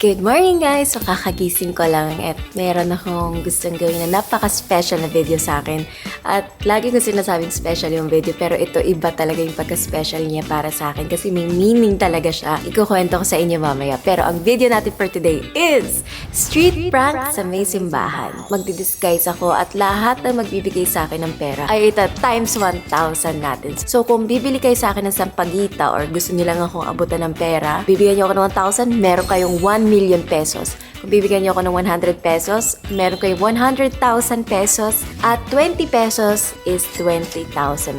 Good morning guys! So kakagising ko lang at meron akong gustong gawin na napaka-special na video sa akin. At lagi ko sinasabing special yung video pero ito iba talaga yung pagka-special niya para sa akin kasi may meaning talaga siya. Ikukwento ko sa inyo mamaya. Pero ang video natin for today is street prank sa may simbahan. Magdi-disguise ako at lahat na magbibigay sa akin ng pera ay ita times 1,000 natin. So kung bibili kayo sa akin ng sampagita or gusto niyo lang akong abutan ng pera, bibigyan niyo ako ng 1,000, meron kayong 1 million pesos. Kung bibigyan niyo ako ng 100 pesos, meron kayo 100,000 pesos at 20 pesos is 20,000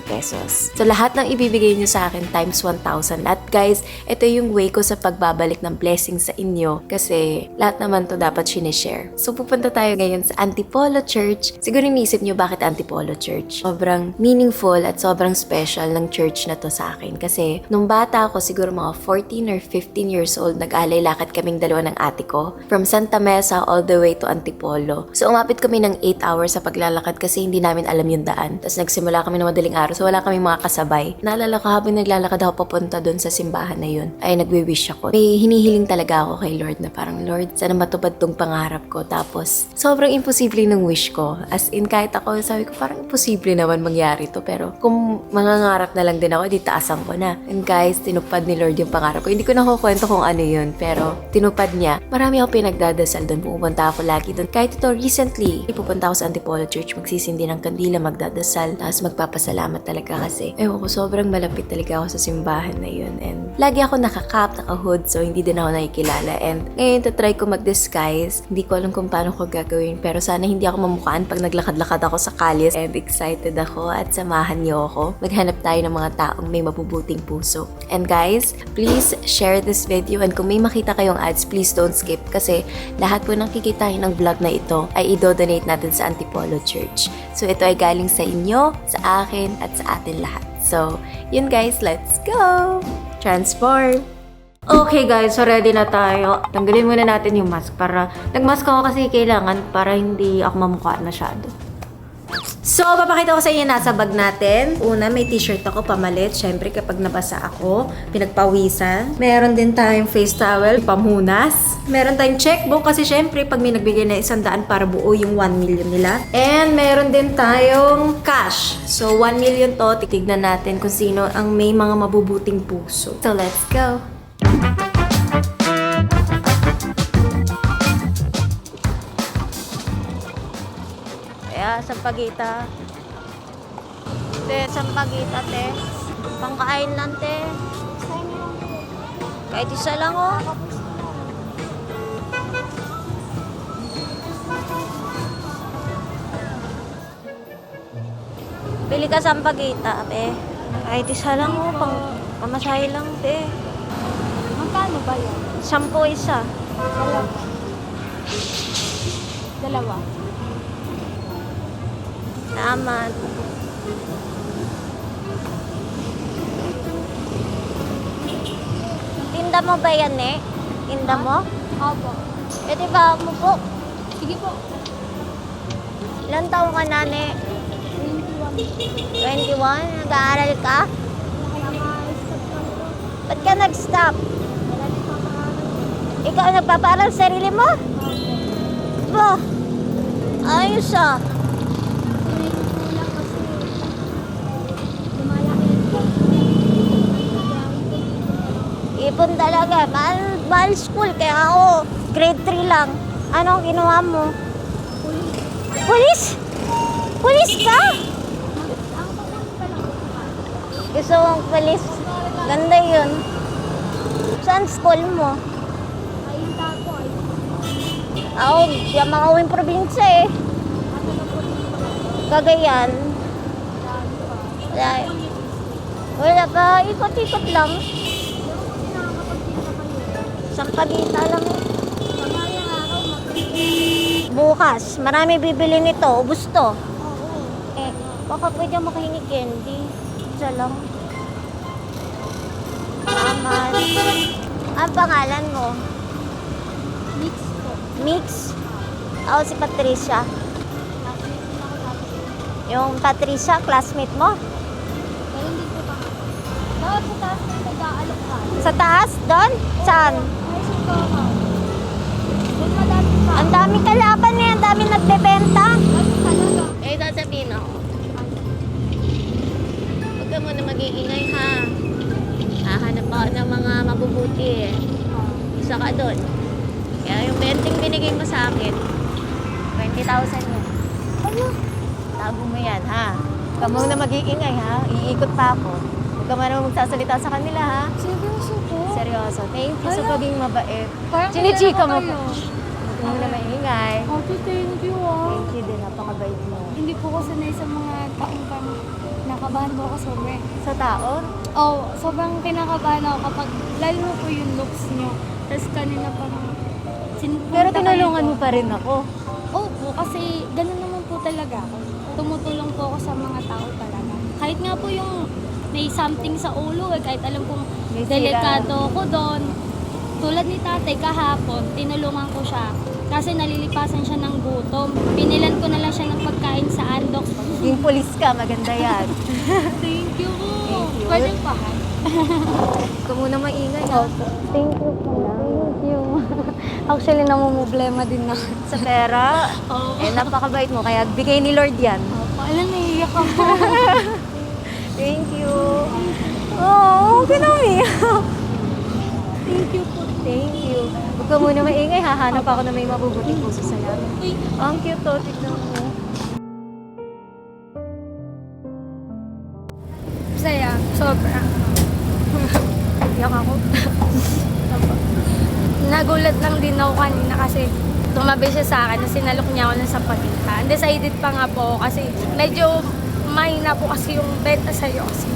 pesos. So lahat ng ibibigay niyo sa akin times 1,000. At guys, ito yung way ko sa pagbabalik ng blessing sa inyo kasi lahat naman to dapat sinishare. So pupunta tayo ngayon sa Antipolo Church. Siguro iniisip niyo bakit Antipolo Church. Sobrang meaningful at sobrang special ng church na to sa akin kasi nung bata ako siguro mga 14 or 15 years old, nag-alay lakad kaming dalawa ng ate ko from Santa Mesa all the way to Antipolo. So umapit kami ng 8 hours sa paglalakad kasi hindi namin alam yung daan. Tapos nagsimula kami ng madaling araw so wala kami mga kasabay. Naalala ko habang naglalakad ako papunta doon sa simbahan na yun ay nagwi-wish ako. May hinihiling talaga ako kay Lord na parang Lord, sana matupad tong pangarap ko. Tapos sobrang imposible ng wish ko. As in kahit ako sabi ko parang imposible naman mangyari to pero kung mangangarap na lang din ako, di taasan ko na. And guys, tinupad ni Lord yung pangarap ko. Hindi ko na kukwento kung ano yun pero tinupad niya. Marami ako pinagdadasal doon. Pupunta ako lagi doon. Kahit ito recently, pupunta ako sa Antipolo Church, magsisindi ng kandila, magdadasal, tapos magpapasalamat talaga kasi ewan ko, sobrang malapit talaga ako sa simbahan na yun. And lagi ako nakakap, nakahood, so hindi din ako nakikilala. And ngayon, try ko mag-disguise. Hindi ko alam kung paano ko gagawin, pero sana hindi ako mamukhaan pag naglakad-lakad ako sa kalyes. And excited ako at samahan niyo ako. Maghanap tayo ng mga taong may mabubuting puso. And guys, please share this video and kung may makita kayong ads, please don't skip kasi lahat po ng kikitain ng vlog na ito ay i-donate natin sa Antipolo Church. So ito ay galing sa inyo, sa akin, at sa atin lahat. So, yun guys, let's go! Transform! Okay guys, so ready na tayo. Tanggalin muna natin yung mask para, nag-mask ako kasi kailangan para hindi ako mamukha masyado. So, papakita ko sa inyo nasa bag natin. Una, may t-shirt ako pamalit. Syempre, kapag nabasa ako, pinagpawisan. Meron din tayong face towel, pamunas. Meron tayong checkbook kasi syempre, pag may nagbigay na 100 para buo yung 1 million nila. And meron din tayong cash. So, 1 million to. Titignan natin kung sino ang may mga mabubuting puso. So, let's go! Sampagita. Te, sampagita, te. Pangkain lang, te. Kahit isa lang, oh. Pili ka sampagita, te. Kahit isa lang, oh. Pamasahe lang, te. Magkano ba yan? 10 isa. Dalawa. Naman. Tinda mo ba yan, eh? Tinda mo? Opo. Pwede ba mo po? Sige po. Ilan taong ka na, ne? 21. 21? Nag-aaral ka? Naka-stop lang po. Ba't ka nag-stop? Wala din papaaral. Ikaw nagpapaaral sa sarili mo? Bo! Ayos ah. Kulang kasi lumalaki po. Ipon talaga. Mahal school. Kaya ako, grade 3 lang. Ano ang ginawa mo? Pulis? Pulis ka? Ang pagkakas pa lang. Gusto mong pulis? Ganda yun. Saan school mo? Ayun tako. Ako, di ako makawin probinsya eh. Ano na po dito? Cagayan. Wala. Wala pa. Ikot-ikot lang. Nakakapagpinta kayo. Sampagita lang eh. Kamayang araw, Bukas, marami bibili nito. Ubus to. Oo. Eh, baka pwede makahingi candy. Isa lang. Naman. Ang pangalan mo? Mix po. Mix? Ako si Patricia. Classmate din ako dati. Yung Patricia, classmate mo? Pero hindi po pa. Bawat sa taas kayo nag-aalok ka. Sa taas? Doon? Saan? Ay, saan ka? Halapan na yan, dami nagbebenta. Talaga. Eh, sasabihin ako. Huwag ka muna mag-iingay ha. Hahanap ako ng mga mabubuti eh. Isa ka doon. Kaya yung 20 binigay mo sa akin, 20,000 yun. Ano? Tago mo yan ha. Huwag ka muna mag-iingay ha. Iikot pa ako. Huwag ka muna magsasalita sa kanila ha. Seryoso po? Seryoso. Thank you sa Ala. pagiging mabait. Parang Chinichika mo kilala pa. ko kayo. Huwag ka muna maingay. Ate, thank you ah. Thank you din. Napakabait mo. Hindi po ko sanay sa mga taong parang nakabahan po ako sobra. Sa taon? Oh, sobrang kinakabahan ako kapag lalo na po yung looks nyo. Tapos kanina parang Pero tinulungan mo pa rin ako. Opo, kasi ganun naman po talaga ako. Tumutulong po ako sa mga tao talaga. Kahit nga po yung may something sa ulo kahit alam kong May sira. delikado ko doon. Tulad ni tatay kahapon, tinulungan ko siya. Kasi nalilipasan siya ng gutom. Binilan ko na lang siya ng pagkain sa Andox. Yung pulis ka, maganda yan. Thank you po. Thank you. Pwede pa. Huwag ka muna maingay ha. Thank you po. Thank you. Actually, namumblema din na. Sa pera, Oo. eh napakabait mo. Kaya bigay ni Lord yan. Alam, naiiyak ako. Thank you. Oh, kinamiyak. Thank you po. Thank you. Huwag ka muna maingay. Hahanap ako na may mabubuting puso sa'yo. Uy, Ang cute to. Tignan mo. saya. Sobra. Iyak ako. Nagulat lang din ako kanina kasi tumabi siya sa akin na sinalok niya ako ng sapaginta. Undecided pa nga po ako kasi medyo mahina po kasi yung benta sa'yo kasi.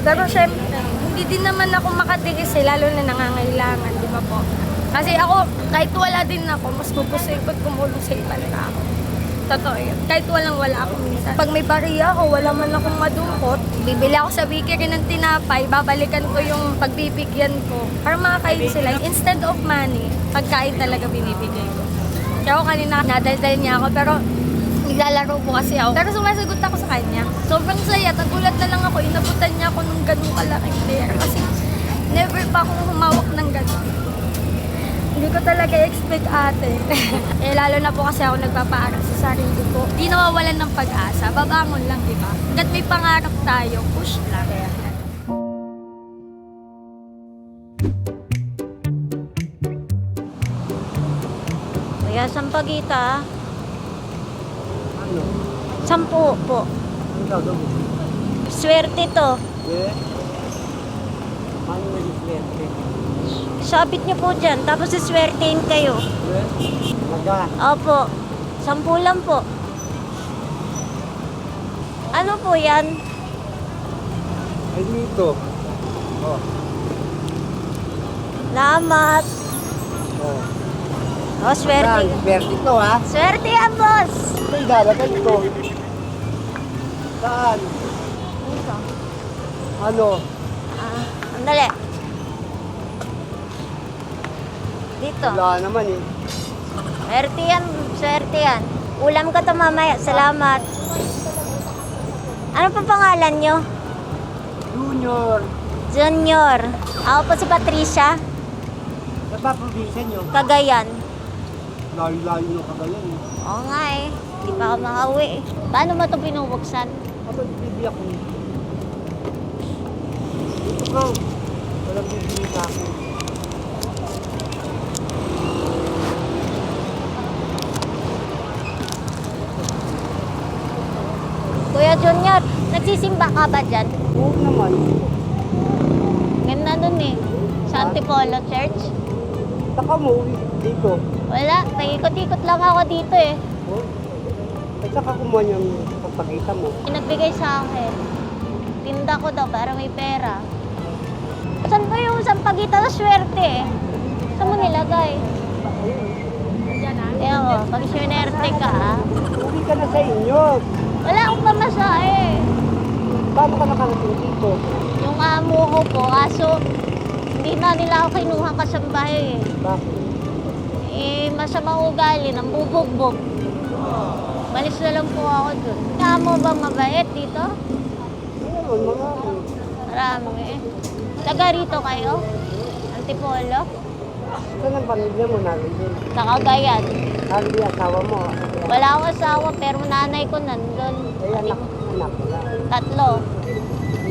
Pero syempre, hindi din naman ako makatiis lalo na nangangailangan, di ba po? Kasi ako, kahit wala din ako, mas pupusipag kumulong sa ibang tao. Totoo yun. Kahit wala ako minsan. Pag may bariya ako, wala man akong madungkot, bibili ako sa bakery ng tinapay, babalikan ko yung pagbibigyan ko para makakain sila. Instead of money, pagkain talaga binibigay ko. Kaya ako kanina, nadaldal niya ako, pero naglalaro po kasi ako. Pero sumasagot ako sa kanya. Sobrang saya, nagulat na lang ako, inabutan niya ako ng ganung kalaking pera kasi never pa akong humawak ng ganun. Hindi ko talaga expect ate. Eh lalo na po kasi ako nagpapaaral sa sarili ko. Di nawawalan ng pag-asa. Babangon lang, di ba? Hanggat may pangarap tayo, push lang. Kuya, sampagita. Ano? 10 po. Ang gagawin? Swerte to. Yeah. Paano yung swerte? Sabit niyo po dyan, tapos siswertein kayo. Yeah. Maga. Opo. 10 lang po. Ano po yan? Ay dito. Oh. Salamat. Oh. Oh, swerte. Saan? Swerte to ha? Swerte yan, boss. Ito ilalagay ko. Saan? Dito. Ano? Andali. Dito. Wala naman eh. Swerte yan, swerte yan. Ulam ka to mamaya. Salamat. Ano pa pangalan nyo? Junior. Junior. Ako po si Patricia. Nagpaprobinsya nyo. Cagayan. Layo-layo ng Cagayan eh. Oo nga eh. Hindi pa ako makauwi eh. Paano mo ito binubuksan? Ako bibiyak ko. Dito bro. Walang bibili sa akin. Kuya Junior, nagsisimba ka ba dyan? Oo naman. Ganda nun eh. Sa Antipolo Church. Saka mo uwi dito. Wala, nag-ikot-ikot lang ako dito eh. Oh. At saka kumuha niyang pagpagita mo. Nagbigay sa akin. Tinda ko daw para may pera. Saan ba yung sampagita na swerte eh? Saan mo nilagay? Kaya mo, pag swerte ka ha? Uwi ka na sa inyo. Wala akong pamasahe. Paano ka nakarating dito? Yung amo ko po, kaso hindi na nila ako kinuha kasambahay eh. Bakit? Eh, masamang ugali, nang bubugbog. Malis na lang po ako dun. Amo ba mabait dito? Ayun, mga ano. Marami eh. Taga rito kayo? Antipolo? Saan ang pamilya mo naroon? Sa Cagayan. Hindi asawa mo. Wala akong asawa, pero nanay ko nandun. Kaya anak mo lang. 3.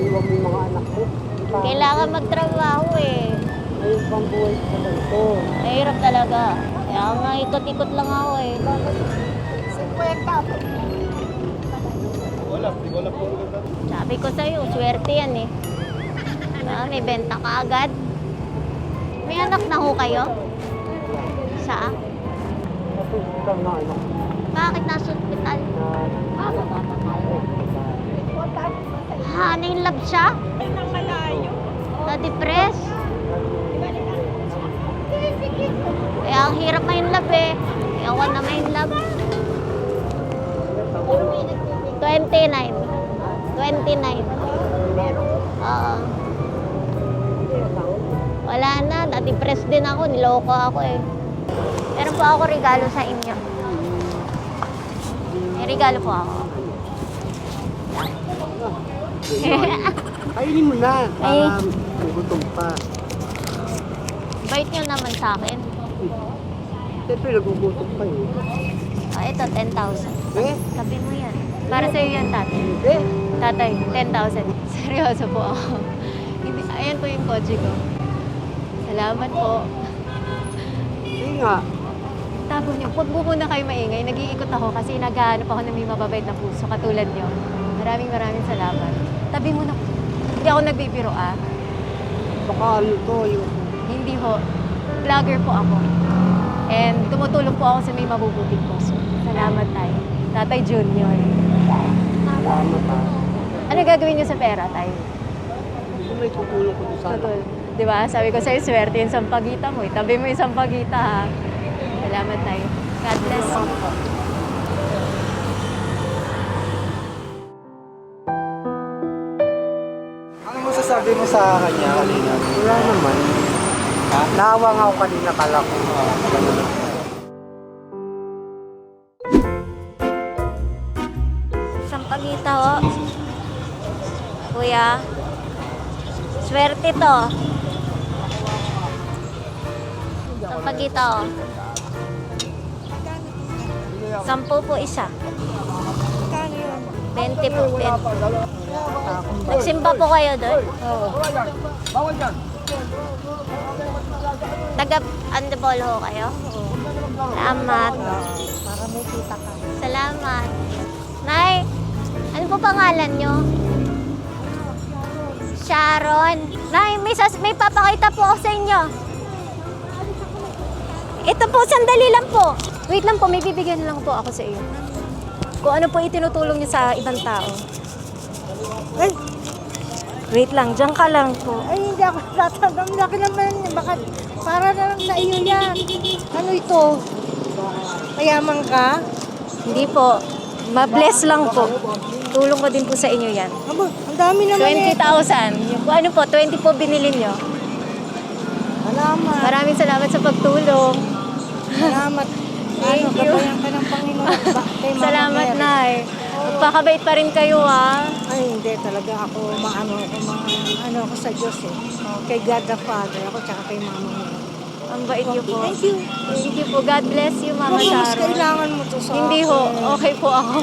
Iwan mo yung mga anak mo. Kailangan magtrabaho eh. Ayun pang buhay sa ganito. Mahirap talaga. Kaya nga ikot-ikot lang ako eh. Sabi ko sa'yo, swerte yan eh. May benta ka agad. May anak na ho kayo? Saan? Tapos ikaw na anak Bakit nasa ospital? Ha, na-inlove siya? Na-depress? Kaya ang hirap ma-inlove eh. Ayaw na ma-inlove. 29. 29. Oo. Wala na, na-depress din ako. Niloko ako eh. Meron po ako regalo sa inyo. May regalo po ako. Kainin mo na. Ay. Gutom pa. Bait nyo naman sa akin. Siyempre nagugutom pa eh. Ito, 10,000. Eh? Sabi mo yan. Para sa'yo yan, tatay. Eh? Tatay, 10,000. Seryoso po ako. Hindi, ayan po yung kotse ko. Salamat po. Sige nga. Tapo niyo, huwag mo muna kayo maingay. Nag-iikot ako kasi naghahanap ako ng may mababait na puso katulad niyo. Maraming salamat. Tabi mo na po. Hindi ako nagbibiro ah. Baka ano to yung... Hindi ho. Vlogger po ako. And tumutulong po ako sa may mabubuting puso. Salamat tayo. Tatay Junior. Salamat ha. Ano gagawin niyo sa pera, tayo? Gusto may tutulong ko sa anak. Di ba? Sabi ko sa'yo, swerte yung sampagita mo. Itabi mo yung sampagita, ha? Salamat tayo. God bless. Ano masasabi mo sa kanya kanina? Wala naman. Ha? Naawa nga ako kanina kala ko. Sampagita, ho. Kuya. Swerte to. Sampagita, ho. 10 po isa. 20 po, 20. Nagsimba po kayo doon? Oo. Taga Antipolo ho kayo? Salamat. Para may kita ka. Salamat. Nay, ano po pangalan nyo? Sharon. Nay, may papakita po ako sa inyo. Ito po, sandali lang po. Wait lang po, may bibigyan lang po ako sa iyo. Kung ano po itinutulong niyo sa ibang tao. Ay, wait lang, diyan ka lang po. Ay, hindi ako tatanggap. Laki naman. Baka para na lang sa iyo yan. Ano ito? Mayaman ka? Hindi po, ma-bless lang po. Tulong ko din po sa inyo yan. Aba, ang dami naman 20,000. Kung ano po, 20 po binili niyo. Salamat. Maraming salamat sa pagtulong. Salamat. Thank you. Gabayan ka ng Panginoon. Kay Mama Salamat, Mary. Nay. Magpakabait pa rin kayo, ha? Ay, hindi talaga ako ano ako sa Diyos eh. Kay God the Father ako, tsaka kay Mama Mary. Ang bait niyo po. Thank you. Thank you po. God bless you, Mama Kung mas Sharon. kailangan mo to sa Hindi ho. Okay po ako.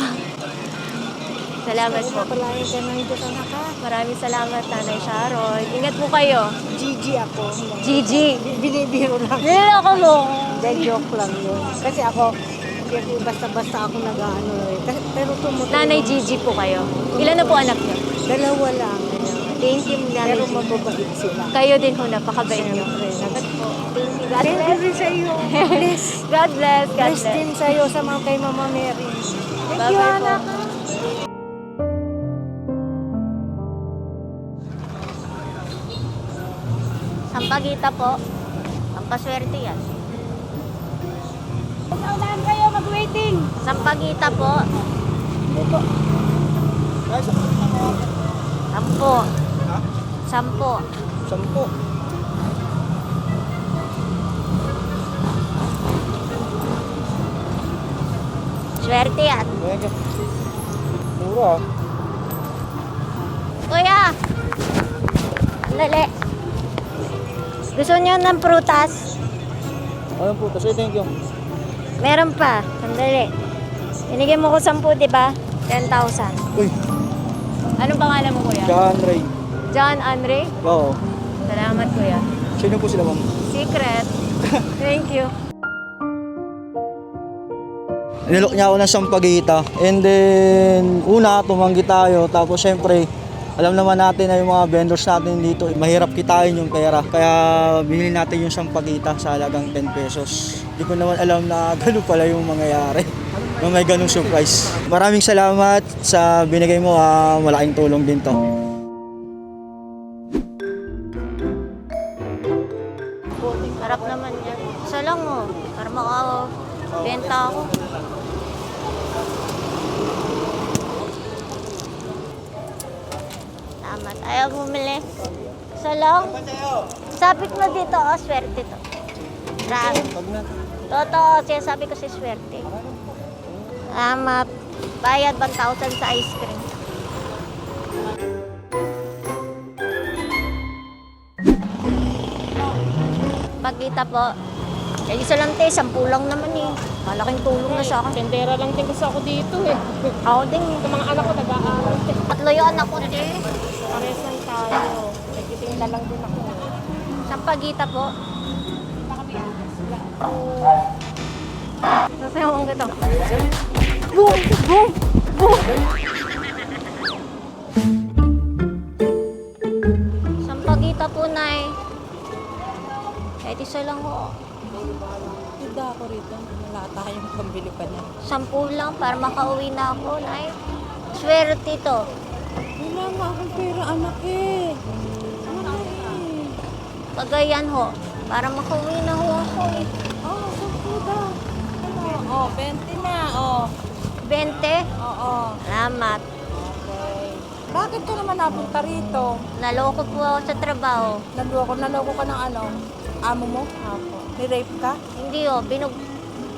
Salamat po. Palayan ka ng Diyos, anak ha. Maraming salamat, Nanay Sharon. Ingat po kayo. Gigi ako. Gigi. Binibiro lang. Niloko mo. Hindi, joke lang yun. Kasi ako, hindi basta-basta ako nag-ano eh. Pero tumutulong. Nanay Gigi po kayo. Ilan na po anak niyo? 2 lang. Thank you, Nanay Pero Gigi. mababait sila. Kayo din ho, napakabait niyo. Siyempre. Thank you. God Thank you bless. rin sa iyo. Bless. God bless. God Bless bless. din sa iyo sa mga kay Mama Mary. Thank you, Bye-bye po. anak. Sampagita po. Pampaswerte yan. Saunahan kayo, mag-waiting. Sampagita po. 10. 10. 10. Swerte yan. Mega. Mura ah. Kuya! Dali. Gusto niyo ng prutas? Ano po, tapos thank you. Meron pa. Sandali. Binigyan mo ko 10, di ba? 10,000. Uy, Anong pangalan mo, kuya? John Ray. John Andre? Oo. Salamat, kuya. Sino po sila, ma'am? Secret. Thank you. Nilok niya ako ng sampagita. And then, una, tumanggi tayo. Tapos, syempre, alam naman natin na yung mga vendors natin dito, mahirap kitain yung pera. Kaya, binili natin yung sampagita sa halagang 10 pesos. Hindi ko naman alam na gano'n pala yung mangyayari. Na may ganung surprise. Maraming salamat sa binigay mo. Malaking tulong din to. Harap naman yan. Isa lang, oh. Para makabenta ako. Tama. Ayaw bumili. Isa lang. Sapit mo dito, oh. Swerte to. Rang. Totoo. Siya sabi ko si swerte. Salamat. Bayad 1,000 sa ice cream. Pagkita po. Eh, isa lang te, 10 lang naman eh. Malaking tulong na sa akin. Tendera lang din kasi ako dito eh. Ako din. Sa mga anak ko nag-aaral. 3 yung anak ko din. Pares lang tayo. Nagtitinda lang din ako. Sa pagkita po. Nasayawang ko ito. Boom! Boom! Boom! Sa pagkita po, Nay. Kahit isa lang ho. Tinda ako rito. Wala tayong pambili pa na. 10 lang para makauwi na ako, Nay. Swerte to. Wala nga akong pera, anak eh. Ano eh? Pagayan ho. Para makauwi na ho ako eh. Oh, 10 daw. Ano? Oh, 20 na. Oh. 20? Oo. Salamat. Okay. Bakit ka naman napunta rito? Naloko po ako sa trabaho. Naloko ka ng ano? Amo mo? Apo. Ni-rape ka? Hindi ho,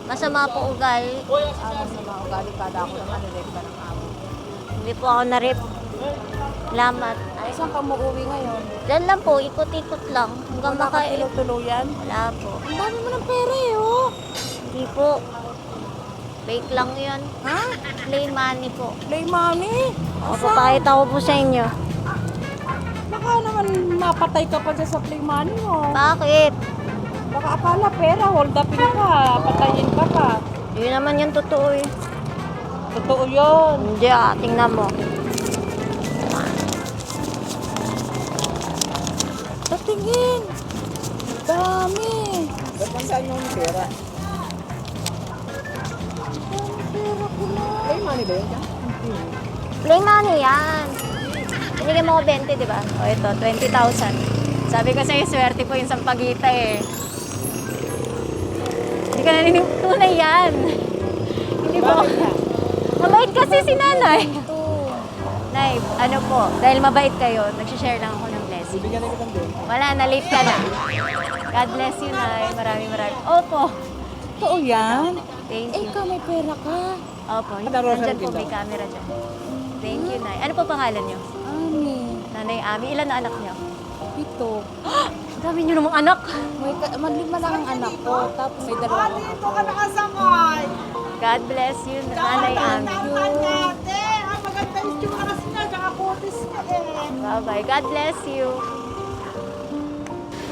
masama po ugali. Masama ugali ka. Ako naman, ni-rape ka ng amo. Hindi po ako na-rip. Salamat. Ay, saan ka muuwi ngayon? Diyan lang po, ikot-ikot lang. Hanggang Wala ka makain. tinutuluyan? Wala po. Ang dami mo ng pera eh, oh. Hindi po. Fake lang yun. Ha? Play money po. Play money? Papakita ko po sa inyo. Baka naman mapatay ka pa dyan sa play money mo. Bakit? Baka akala pera, hold upin ka, patayin ka pa. Hindi naman yung totoo eh. Totoo yun. Hindi ah, tingnan mo. Tatingin. Dami. Ba't man saan yung pera? Pera ko na. Ay, money ba yun? Play money yan. Binigyan mo ko 20, di ba? O ito, 20,000. Sabi ko sa'yo, swerte po yung sampagita eh. Hindi ka narinig, tunay yan. Hindi po. Mabait kasi si nanay. Nay, ano po, dahil mabait kayo, nagsishare lang ako ng blessing. Bigyan na kitang din. Wala, na-late ka na. God bless you, Nay. Maraming. Opo. Totoo yan. Thank Eh, you. ikaw may pera ka. Opo. Nandyan po, may camera dyan. Thank you, Nay. Ano po pangalan niyo? Ani, Nanay Ami. Ilan na anak niyo? ito. Ang dami niyo namang anak. Lima lang ang anak ko, tapos may dalawa lang ako. God bless you, Nanay Ami. Bye-bye. God bless you.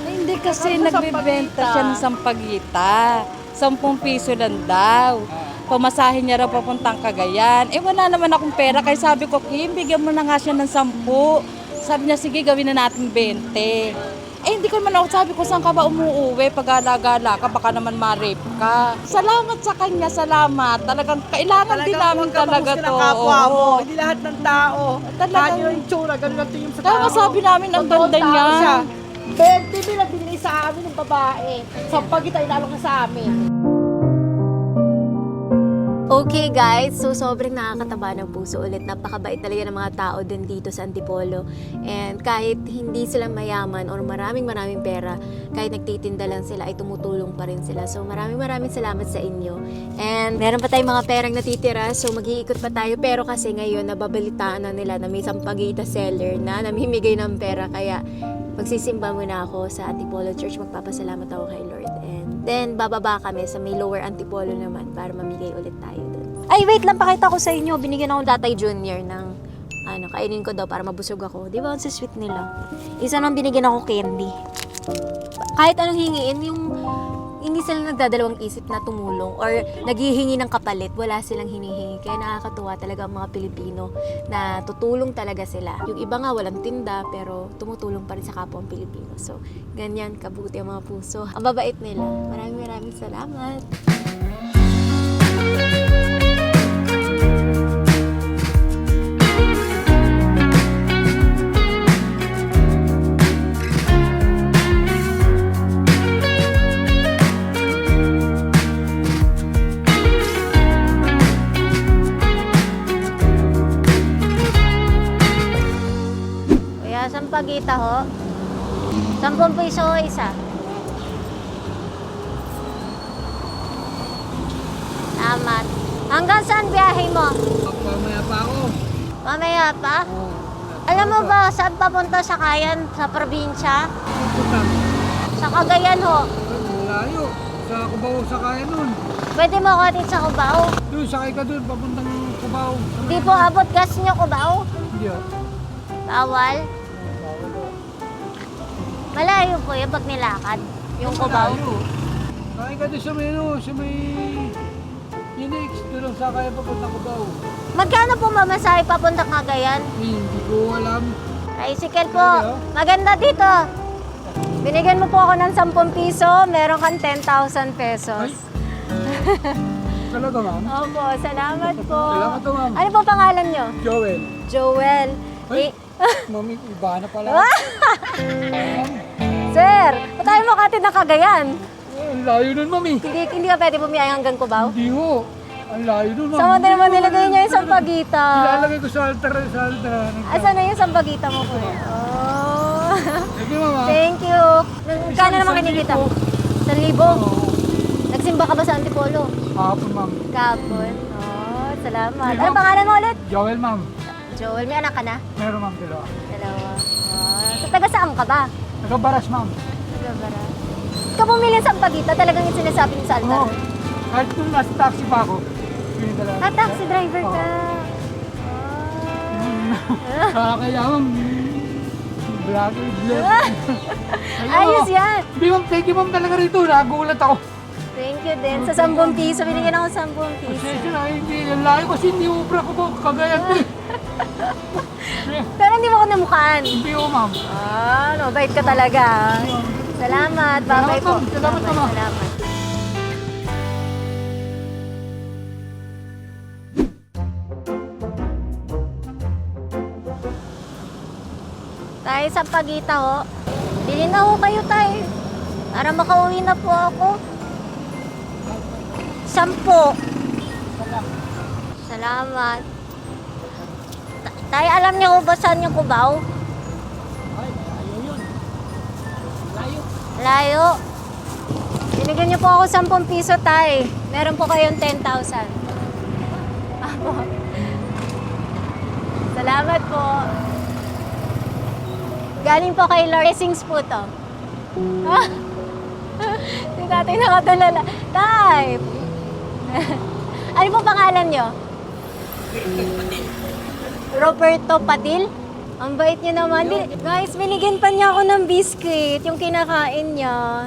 Hindi kasi nagbibenta siya ng sampagita. 10 piso lang daw. Pamasahin niya raw papuntang Cagayan. Eh wala naman akong pera. Kaya sabi ko, Kim, bigyan mo na nga siya ng 10. Sabi niya, sige, gawin na natin 20. Eh hindi ko naman ako, sabi ko, saan ka ba umuuwi? Pag-gala-gala ka, baka naman ma-rape ka. Salamat sa kanya, salamat. Talagang kailangan din namin talaga to. kapwa mo. Oo. Hindi lahat ng tao. Talagang- Kanya yung tsura, ganun ang tingin sa Kaya tao. nga sabi namin, ang Totoong ganda tao niya. siya. 20 mil ang binigay sa amin ng babae. Sampagita, inalok na sa amin. Okay guys, so sobrang nakakataba ng puso ulit. Napakabait talaga ng mga tao din dito sa Antipolo. And kahit hindi sila mayaman or maraming pera, kahit nagtitinda lang sila ay tumutulong pa rin sila. So maraming salamat sa inyo. And meron pa tayong mga perang natitira, so mag-iikot pa tayo. Pero kasi ngayon nababalitaan na nila na may sampagita seller na namimigay ng pera. Kaya magsisimba muna ako sa Antipolo Church. Magpapasalamat ako kay Lord. And Then, bababa kami sa may lower Antipolo naman para mamigay ulit tayo doon. Ay, wait lang, pakita ko sa inyo. Binigyan ako Tatay Junior ng kainin ko daw para mabusog ako. Di ba, ang sweet nila. Isa nang binigyan ako candy. Kahit anong hingiin, yung hindi sila nagdadalawang isip na tumulong or naghihingi ng kapalit, wala silang hinihingi. Kaya nakakatuwa talaga ang mga Pilipino na tutulong talaga sila. Yung iba nga walang tinda pero tumutulong pa rin sa kapwa Pilipino. So, ganyan kabuti ang mga puso. Ang babait nila. Maraming salamat. Sampagita ho. 10 piso ho isa. Salamat. Hanggang saan biyahe mo? Mamaya pa ako. Mamaya pa? Alam mo ba saan papunta sa Kayan sa probinsya? Puta, Sa Cagayan ho. malayo. Sa Cubao sakay nun. Pwede mo ako atin sa Cubao. Doon, sakay ka doon, papuntang Cubao. Hindi po abot gas niyo Cubao. Hindi ah. Bawal. Malayo po yung pag nilakad. Yung Cubao. Malayo. Sakay ka doon sa may, sa may Unix. Doon ang sakay papuntang Cubao. Magkano po mamasahe papuntang Cagayan? Hindi ko alam. Tricycle po. Maganda dito. Binigyan mo po ako ng 10 piso, meron kang 10,000 pesos. Talaga ma'am? Opo, salamat po. Salamat po, ma'am. Ano po pangalan nyo? Joel. Joel. Ay, Eh, mami, iba na pala. Sir, ba't tayo makatid ng Cagayan? Ang layo nun, mami. Hindi ka pwede bumiyay hanggang Cubao? Hindi ho. Ang layo nun, ma'am. Saan mo din naman nilagay niya yung sampagita? Ilalagay ko sa altar. Asan na yung sampagita mo po? Oh. Sige, mama. Thank you. Kano naman kinikita? 1,000? Nagsimba ka ba sa Antipolo? Hapon, ma'am. Kapon. Oh, salamat. Ano pangalan mo ulit? Joel, ma'am. Joel, may anak ka na? Meron, ma'am, dalawa. Dalawa. Oh, so taga saan ka ba? Nagkabaras, ma'am. Taga Bara. Ikaw bumili ng sampagita, talagang yung sinasabi niyo sa altar. Oo. Kahit nung nasa taxi pa ako, yun talaga. Ah, taxi driver ka. Kaya, ma'am. Black. Ayos yan. Hindi, ma'am. Thank you, ma'am, talaga rito. Nagulat ako. Thank you din. Sa 10 piso, binigyan ako 10 piso. Pasensya na, hindi. Ang layo kasi hindi ubra ko po. Kagayan ko. Pero hindi mo ako namukhaan. Hindi ko, ma'am. Ah, no, bait ka talaga. Salamat. Bye-bye po. Salamat, Bye-bye. ma'am. Salamat. Tayo sa Pagita ho. Bili na ho kayo tayo. Para makauwi na po ako. 10. Salamat. Tayo, alam niyo ba saan yung Cubao? Layo. Binigyan niyo po ako 10 piso, tay. Meron po kayong 10,000. Apo. Salamat po. Galing po kay Lord. Blessings po to. Si tatay nakatulala. Tay! Ano po pangalan niyo? Roberto Padil? Ang bait niyo naman. Guys, binigyan pa niya ako ng biscuit, yung kinakain niya.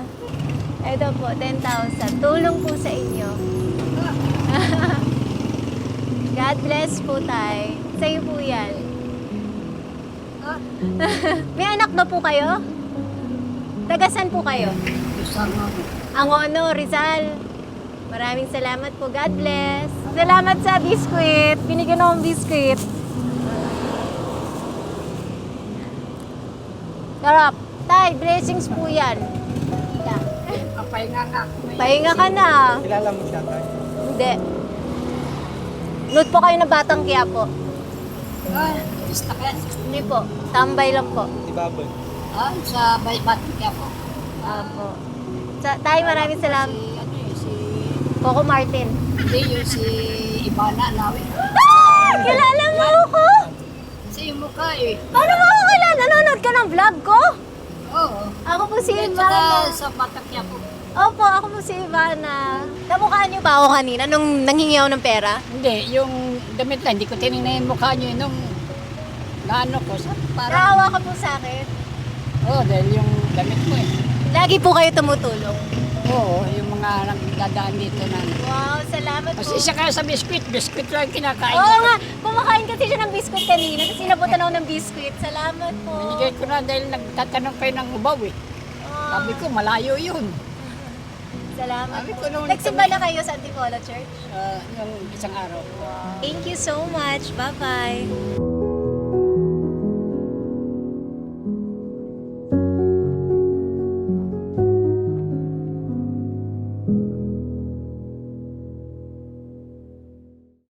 Ito po, 10,000. Tulong po sa inyo. God bless po, tay. Sa'yo po yan. May anak na po kayo? Tagasan po kayo? Angono, Rizal. Maraming salamat po. God bless. Salamat sa biscuit. Binigyan akong biscuit. Sarap. Tay, blessings po yan. Pahinga ka na. Kilala mo siya, tayo? Hindi. Nood po kayo na Batang Quiapo. Hindi po. Tambay lang po. Si Baboy. Sa Batang Quiapo. Apo. Tay, maraming salamat. Coco Martin. Hindi yung si Ibana Lawi. Kilala mo ako? Sa yung mukha eh. Paano mo ako kilala? Nanonood ka ng vlog ko? Oo. Ako po si At Ivana. saka sa Batang Quiapo. Opo, ako po si Ivana. Kamukhaan niyo ba ako kanina nung nanghingi ako ng pera? Hindi, yung damit na, hindi ko tinignan yung mukha niyo nung naano ko. Parang, Naawa ka po sa akin. oh, dahil yung damit mo eh. Lagi po kayo tumutulong. Oo, yung mga nagdadaan dito na. Wow, salamat po. Kasi isa kaya sa biskuit lang kinakain Oo ko. nga, kumakain kasi siya ng biskuit kanina. Tapos inabutan ako ng biskuit. Salamat po. Binigay ko na dahil nagtatanong kayo ng ubaw eh. Oh, Sabi ko, malayo yun. salamat Sabi po. ko nung Nagsimba na kayo sa Antipolo Church? yung isang araw. Thank you so much. Bye-bye.